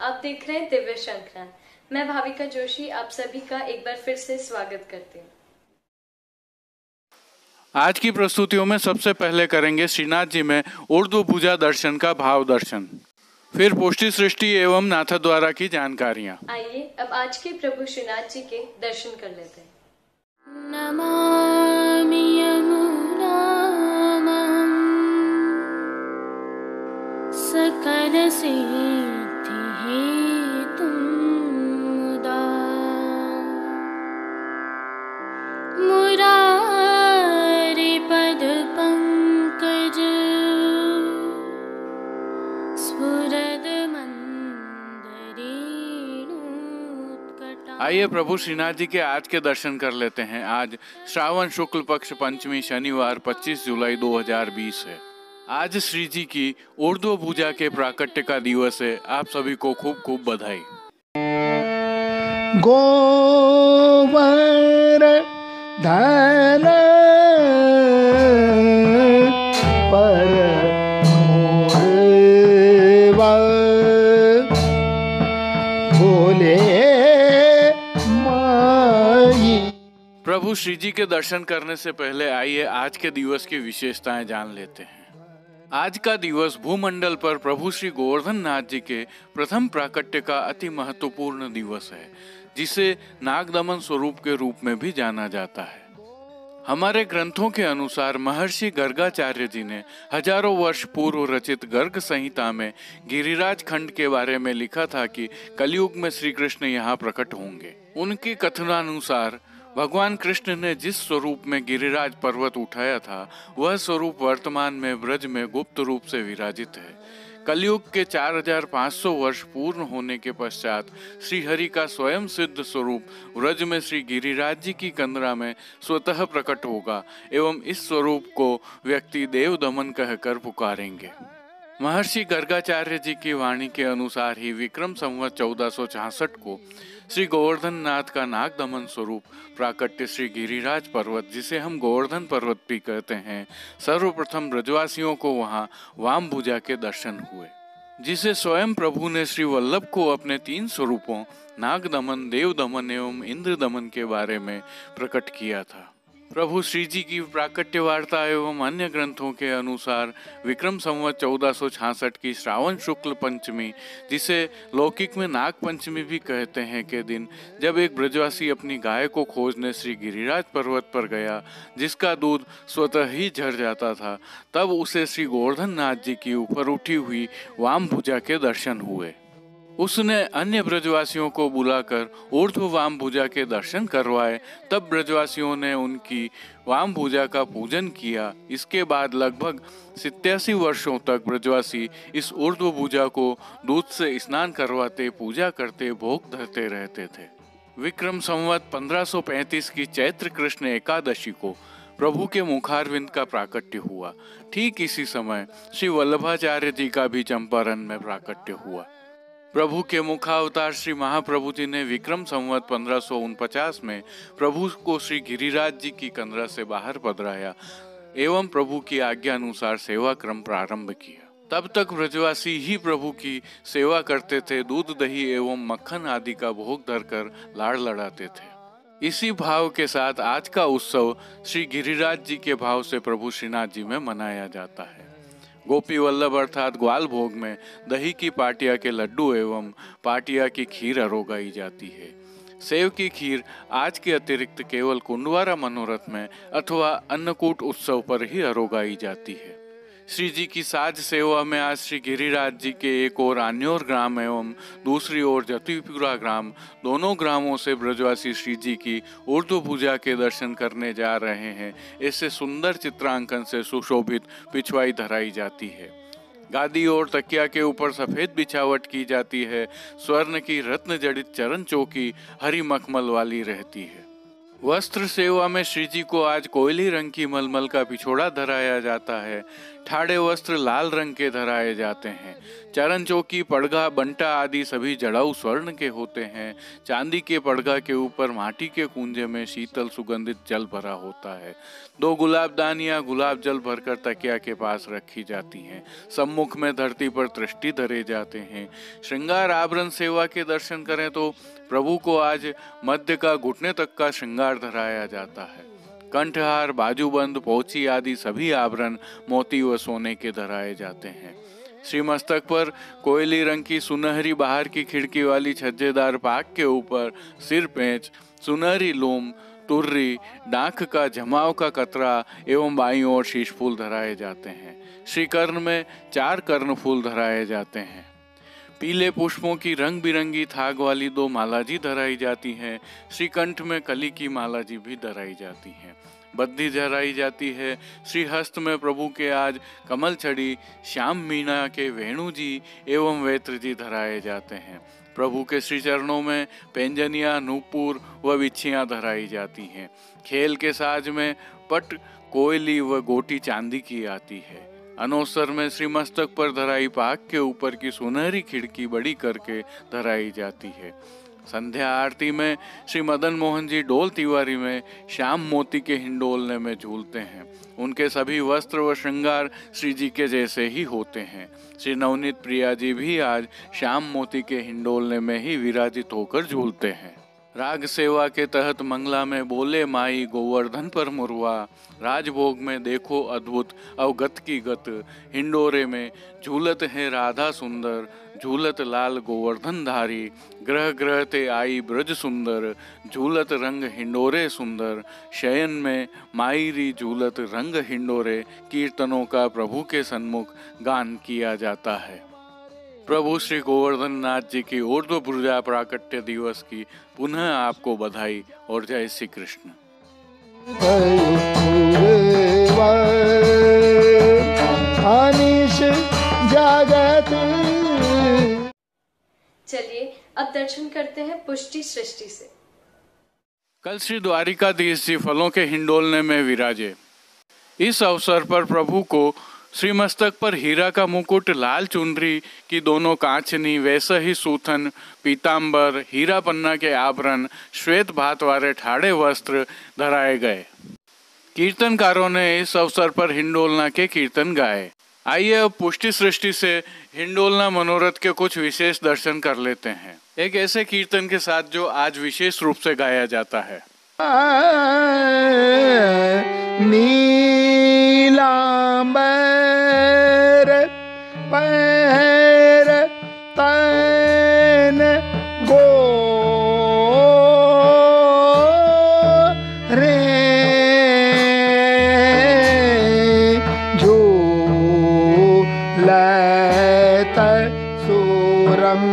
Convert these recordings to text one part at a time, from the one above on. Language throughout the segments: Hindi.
आप देख रहे हैं दिव्य शंखनाद। मैं भाविका जोशी आप सभी का एक बार फिर से स्वागत करती हूँ। आज की प्रस्तुतियों में सबसे पहले करेंगे श्रीनाथ जी में ऊर्ध्वभुजा दर्शन का भाव दर्शन, फिर पुष्टि सृष्टि एवं नाथद्वारा की जानकारियाँ। आइए अब आज के प्रभु श्रीनाथ जी के दर्शन कर लेते हैं। नमामि यमुनां सकल सिद्धि हेतुं मुदा मुरारि पद पंकज स्फुरद मंदरेणुत्कटा। आइए प्रभु श्रीनाथ जी के आज के दर्शन कर लेते हैं। आज श्रावण शुक्ल पक्ष पंचमी शनिवार 25 जुलाई 2020 है। आज श्री जी की ऊर्ध्वभुजा के प्राकट्य का दिवस है। आप सभी को खूब खूब बधाई। गोवर धन पर बोले माई। प्रभु श्री जी के दर्शन करने से पहले आइए आज के दिवस की विशेषताएं जान लेते हैं। आज का दिवस भूमंडल पर प्रभु श्री गोवर्धन नाथ जी के प्रथम प्राकट्य का अति महत्वपूर्ण दिवस है, जिसे नागदमन स्वरूप के रूप में भी जाना जाता है। हमारे ग्रंथों के अनुसार महर्षि गर्गाचार्य जी ने हजारों वर्ष पूर्व रचित गर्ग संहिता में गिरिराज खंड के बारे में लिखा था कि कलयुग में श्री कृष्ण यहाँ प्रकट होंगे। उनके कथनानुसार भगवान कृष्ण ने जिस स्वरूप में गिरिराज पर्वत उठाया था, वह स्वरूप वर्तमान में ब्रज में गुप्त रूप से विराजित है। कलयुग के 4500 वर्ष पूर्ण होने के पश्चात श्रीहरि का स्वयं सिद्ध स्वरूप ब्रज में श्री गिरिराज जी की कंदरा में स्वतः प्रकट होगा एवं इस स्वरूप को व्यक्ति देव दमन कहकर पुकारेंगे। महर्षि गर्गाचार्य जी की वाणी के अनुसार ही विक्रम संवत 1466 को श्री गोवर्धन नाथ का नाग दमन स्वरूप प्राकट्य श्री गिरिराज पर्वत, जिसे हम गोवर्धन पर्वत भी कहते हैं, सर्वप्रथम ब्रजवासियों को वहां वाम भुजा के दर्शन हुए, जिसे स्वयं प्रभु ने श्री वल्लभ को अपने 3 स्वरूपों नाग दमन, देव दमन एवं इंद्र दमन के बारे में प्रकट किया था। प्रभु श्री जी की प्राकट्य वार्ता एवं अन्य ग्रंथों के अनुसार विक्रम संवत 1466 की श्रावण शुक्ल पंचमी, जिसे लौकिक में नाग पंचमी भी कहते हैं, के दिन जब एक ब्रजवासी अपनी गाय को खोजने श्री गिरिराज पर्वत पर गया, जिसका दूध स्वतः ही झड़ जाता था, तब उसे श्री गोवर्धन नाथ जी की ऊपर उठी हुई वाम भुजा के दर्शन हुए। उसने अन्य ब्रजवासियों को बुलाकर ऊर्ध्व वाम भुजा के दर्शन करवाए। तब ब्रजवासियों ने उनकी वाम भुजा का पूजन किया। इसके बाद लगभग 87 वर्षों तक ब्रजवासी इस ऊर्ध्व भुजा को दूध से स्नान करवाते, पूजा करते, भोग धरते रहते थे। विक्रम संवत 1535 की चैत्र कृष्ण एकादशी को प्रभु के मुखारविंद का प्राकट्य हुआ। ठीक इसी समय श्री वल्लभाचार्य जी का भी चंपारण में प्राकट्य हुआ। प्रभु के मुखावतार श्री महाप्रभु जी ने विक्रम संवत 1549 में प्रभु को श्री गिरिराज जी की कंदरा से बाहर पधराया एवं प्रभु की आज्ञा अनुसार सेवा क्रम प्रारंभ किया। तब तक ब्रजवासी ही प्रभु की सेवा करते थे, दूध दही एवं मक्खन आदि का भोग धरकर लाड़ लड़ाते थे। इसी भाव के साथ आज का उत्सव श्री गिरिराज जी के भाव से प्रभु श्रीनाथ जी में मनाया जाता है। गोपी वल्लभ अर्थात ग्वाल भोग में दही की पाटिया के लड्डू एवं पाटिया की खीर अरोगाई जाती है। सेव की खीर आज के अतिरिक्त केवल कुंडवारा मनोरथ में अथवा अन्नकूट उत्सव पर ही अरोगाई जाती है। श्री जी की साज सेवा में आज श्री गिरिराज जी के एक ओर आन्योर ग्राम एवं दूसरी ओर जतिपुरा ग्राम, दोनों ग्रामों से ब्रजवासी श्री जी की ऊर्ध्वभुजा के दर्शन करने जा रहे हैं। ऐसे सुंदर चित्रांकन से सुशोभित पिछवाई धराई जाती है। गादी और तकिया के ऊपर सफेद बिछावट की जाती है। स्वर्ण की रत्न जड़ित चरण चौकी हरी मखमल वाली रहती है। वस्त्र सेवा में श्री जी को आज कोयली रंग की मलमल का पिछोड़ा धराया जाता है। ठाड़े वस्त्र लाल रंग के धराए जाते हैं। चरण चौकी, पड़गा, बंटा आदि सभी जड़ाऊ स्वर्ण के होते हैं। चांदी के पड़गा के ऊपर माटी के कुंजे में शीतल सुगंधित जल भरा होता है। 2 गुलाबदानियां गुलाब जल भरकर तकिया के पास रखी जाती हैं। सम्मुख में धरती पर तृष्टि धरे जाते हैं। श्रृंगार आभरण सेवा के दर्शन करें तो प्रभु को आज मध्य का घुटने तक का श्रृंगार धराया जाता है। कंठहार, बाजूबंद, पोची आदि सभी आभरण मोती व सोने के धराए जाते हैं। श्री मस्तक पर कोयली रंग की सुनहरी बाहर की खिड़की वाली छज्जेदार पाग के ऊपर सिर पेंच, सुनहरी लोम, तुर्री, डांख का जमाव का कतरा एवं बाईं ओर शीश फूल धराए जाते हैं। श्री कर्ण में 4 कर्ण फूल धराए जाते हैं। पीले पुष्पों की रंग बिरंगी थाग वाली 2 मालाजी धराई जाती हैं। श्रीकंठ में कली की मालाजी भी धराई जाती हैं। बद्धी धराई जाती है। श्री हस्त में प्रभु के आज कमल छड़ी, श्याम मीना के वेणु जी एवं वेत्र जी धराए जाते हैं। प्रभु के श्री चरणों में पैंजनिया, नूपुर व बिच्छियां धराई जाती हैं। खेल के साज में पट, कोयली व गोटी चांदी की आती है। अनोसर में श्री मस्तक पर धराई पाग के ऊपर की सुनहरी खिड़की बड़ी करके धराई जाती है। संध्या आरती में श्री मदन मोहन जी डोल तिवारी में श्याम मोती के हिंडोलने में झूलते हैं। उनके सभी वस्त्र व श्रृंगार श्री जी के जैसे ही होते हैं। श्री नवनीत प्रिया जी भी आज श्याम मोती के हिंडोलने में ही विराजित होकर झूलते हैं। राग सेवा के तहत मंगला में बोले माई गोवर्धन पर मुरवा, राजभोग में देखो अद्भुत अवगत की गत, हिंडोरे में झूलत है राधा सुंदर, झूलत लाल गोवर्धन धारी, ग्रह ग्रह ते आई ब्रज सुंदर, झूलत रंग हिंडोरे सुंदर, शयन में माईरी झूलत रंग हिंडोरे। कीर्तनों का प्रभु के सन्मुख गान किया जाता है। प्रभु श्री गोवर्धन नाथ जी की ऊर्ध्वभुजा प्राकट्य दिवस की पुनः आपको बधाई और जय श्री कृष्ण। चलिए अब दर्शन करते हैं पुष्टि सृष्टि से। कल श्री द्वारिकाधीश जी फलों के हिंडोलने में विराजे। इस अवसर पर प्रभु को श्री मस्तक पर हीरा का मुकुट, लाल चुनरी की दोनों कांचनी, वैसा ही सूथन, पीतांबर, हीरा पन्ना के आभरण, श्वेत भात वाले ठाड़े वस्त्र धराए गए। कीर्तनकारों ने इस अवसर पर हिंडोलना के कीर्तन गाए। आइए अब पुष्टि सृष्टि से हिंडोलना मनोरथ के कुछ विशेष दर्शन कर लेते हैं, एक ऐसे कीर्तन के साथ जो आज विशेष रूप से गाया जाता है। नीलांबर पैर तन गो रे झूलत सुरम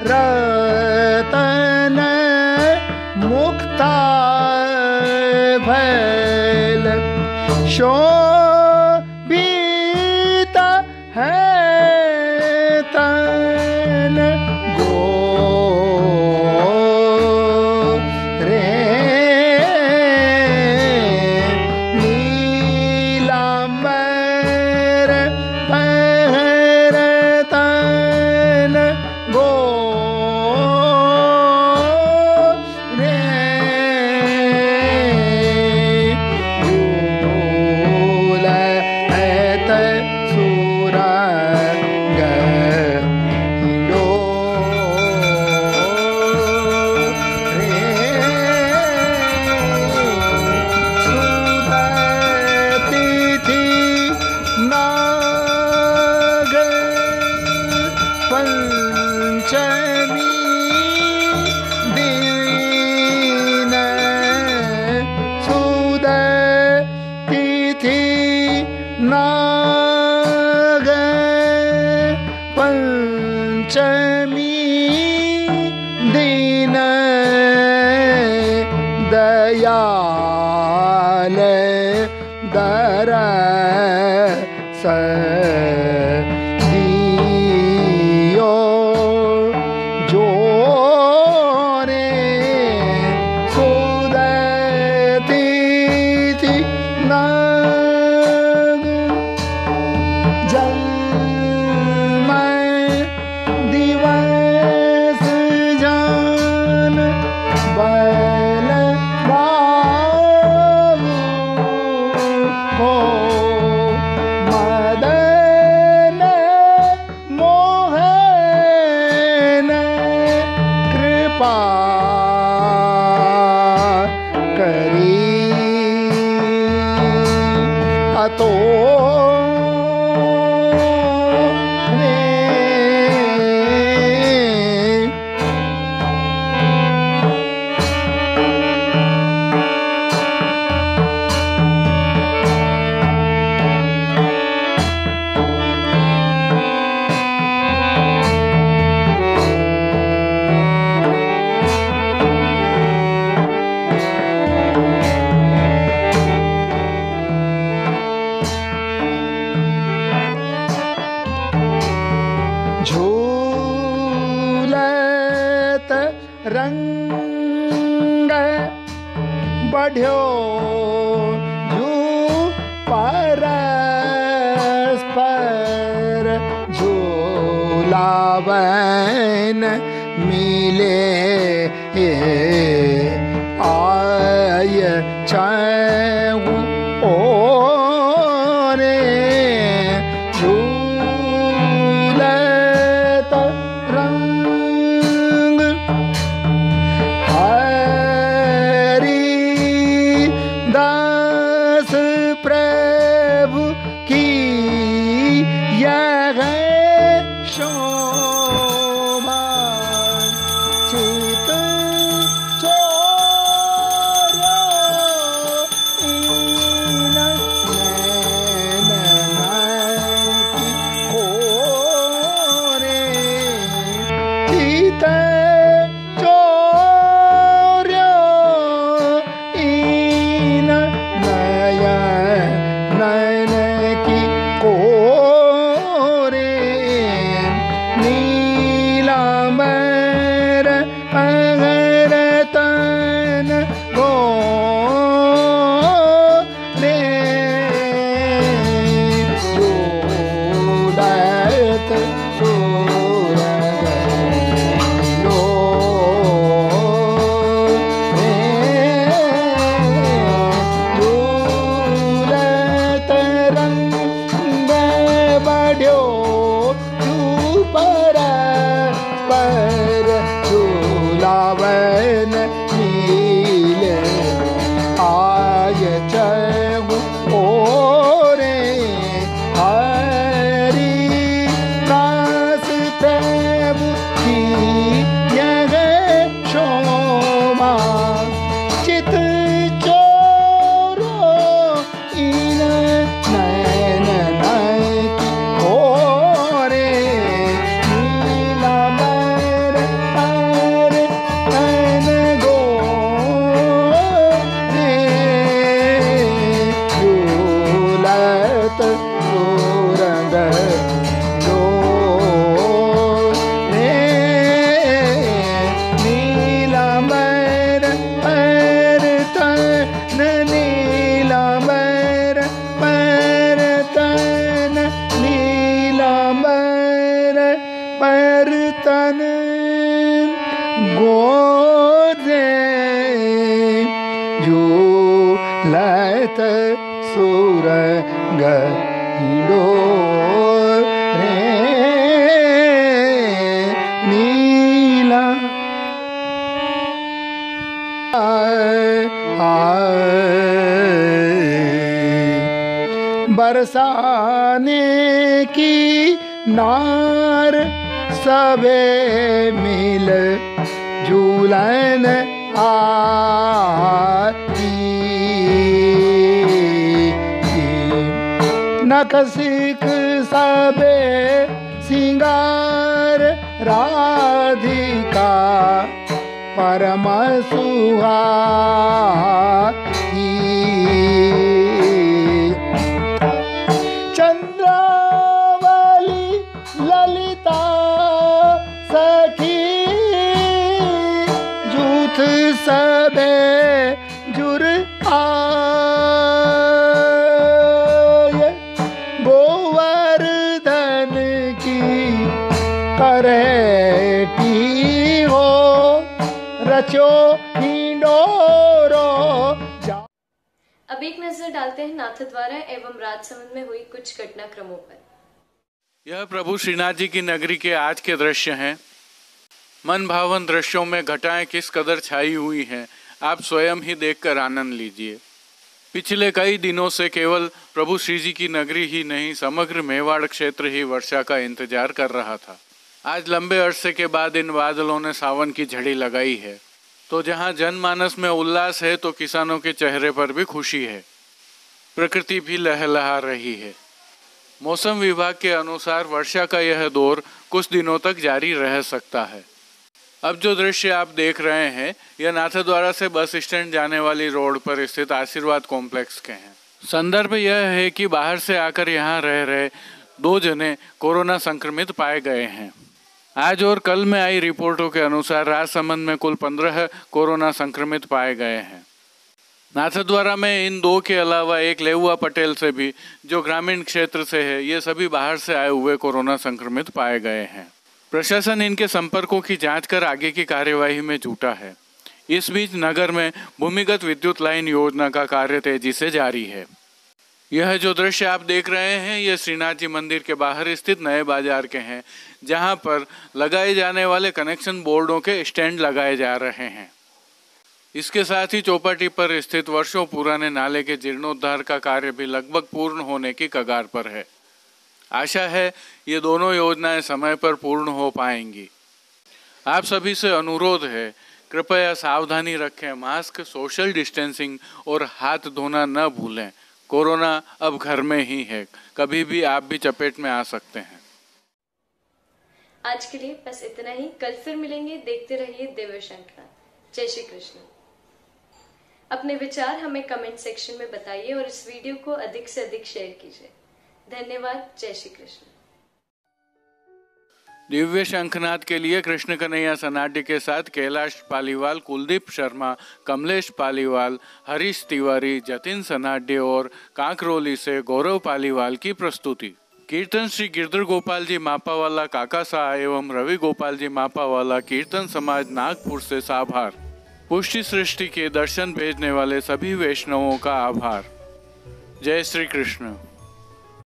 रतन मुक्ता भैल शोभित है तन गो रे नीलांबर पैर तन गो दियो जो रे सुदति नाग जन्म दिवस जान बल बाबू को मदन मोहन कृपा करी अतो झूलत रंग बढ़्यो जू परस्पर झूलावन मिले आय चाहूं ओ रे झूलत रंग हरि दास प्रभु की यह शोभा चित चोर्यो इन नैन की खोरे चित चोर्यो इन नयन की कोरे नीलांबर अगरतन गोरे जोड़त सूरगलो झूलत रंग बढ़्यो पर झूलावन नीले आय चहु ओरे हरि दास प्रभु की यह शोभा चित चोरो इन नैन की ओरे नीलांबर अगरतन गोरे झूलत सूरगलो नीलांबर परतन नीलांबर परतन नीलांबर परतन गोरे झूलत सूरगलो रे नीला बरसाने की नार सबे मिल झूलन आई नखसिक सबे सिंगार राधिका परम सुहाई चंद्रा सबे जुर आए, गोवर्धन की करेटी हो, रचो हिंडोरो जा। अब एक नजर डालते हैं नाथद्वारा एवं राजसमंद में हुई कुछ घटनाक्रमों पर। यह प्रभु श्रीनाथ जी की नगरी के आज के दृश्य हैं। मन भावन दृश्यों में घटाएं किस कदर छाई हुई हैं, आप स्वयं ही देखकर आनंद लीजिए। पिछले कई दिनों से केवल प्रभु श्री जी की नगरी ही नहीं, समग्र मेवाड़ क्षेत्र ही वर्षा का इंतजार कर रहा था। आज लंबे अरसे के बाद इन बादलों ने सावन की झड़ी लगाई है, तो जहां जनमानस में उल्लास है तो किसानों के चेहरे पर भी खुशी है। प्रकृति भी लहलहा रही है। मौसम विभाग के अनुसार वर्षा का यह दौर कुछ दिनों तक जारी रह सकता है। अब जो दृश्य आप देख रहे हैं यह नाथद्वारा से बस स्टैंड जाने वाली रोड पर स्थित आशीर्वाद कॉम्प्लेक्स के हैं। संदर्भ यह है कि बाहर से आकर यहाँ रह रहे 2 जने कोरोना संक्रमित पाए गए हैं। आज और कल में आई रिपोर्टों के अनुसार राजसमंद में कुल 15 कोरोना संक्रमित पाए गए हैं। नाथद्वारा में इन 2 के अलावा एक लेउआ पटेल से भी, जो ग्रामीण क्षेत्र से है, ये सभी बाहर से आए हुए कोरोना संक्रमित पाए गए हैं। प्रशासन इनके संपर्कों की जांच कर आगे की कार्यवाही में जुटा है। इस बीच नगर में भूमिगत विद्युत लाइन योजना का कार्य तेजी से जारी है। यह जो दृश्य आप देख रहे हैं यह श्रीनाथ जी मंदिर के बाहर स्थित नए बाजार के हैं, जहां पर लगाए जाने वाले कनेक्शन बोर्डों के स्टैंड लगाए जा रहे हैं। इसके साथ ही चौपाटी पर स्थित वर्षों पुराने नाले के जीर्णोद्धार का कार्य भी लगभग पूर्ण होने की कगार पर है। आशा है ये दोनों योजनाएं समय पर पूर्ण हो पाएंगी। आप सभी से अनुरोध है, कृपया सावधानी रखें, मास्क, सोशल डिस्टेंसिंग और हाथ धोना न भूलें। कोरोना अब घर में ही है, कभी भी आप भी चपेट में आ सकते हैं। आज के लिए बस इतना ही। कल फिर मिलेंगे। देखते रहिए दिव्य शंखनाद। जय श्री कृष्ण। अपने विचार हमें कमेंट सेक्शन में बताइए और इस वीडियो को अधिक से अधिक शेयर कीजिए। धन्यवाद। जय श्री कृष्ण। दिव्य शंखनाद के लिए कृष्ण कन्हैया सनाडे के साथ कैलाश पालीवाल, कुलदीप शर्मा, कमलेश पालीवाल, हरीश तिवारी, जतिन सनाडे और कांकरोली से गौरव पालीवाल की प्रस्तुति। कीर्तन श्री गिरधर गोपाल जी मापावाला काका शाह एवं रवि गोपाल जी मापावाला कीर्तन समाज नागपुर से साभार। पुष्टि सृष्टि के दर्शन भेजने वाले सभी वैष्णवों का आभार। जय श्री कृष्ण।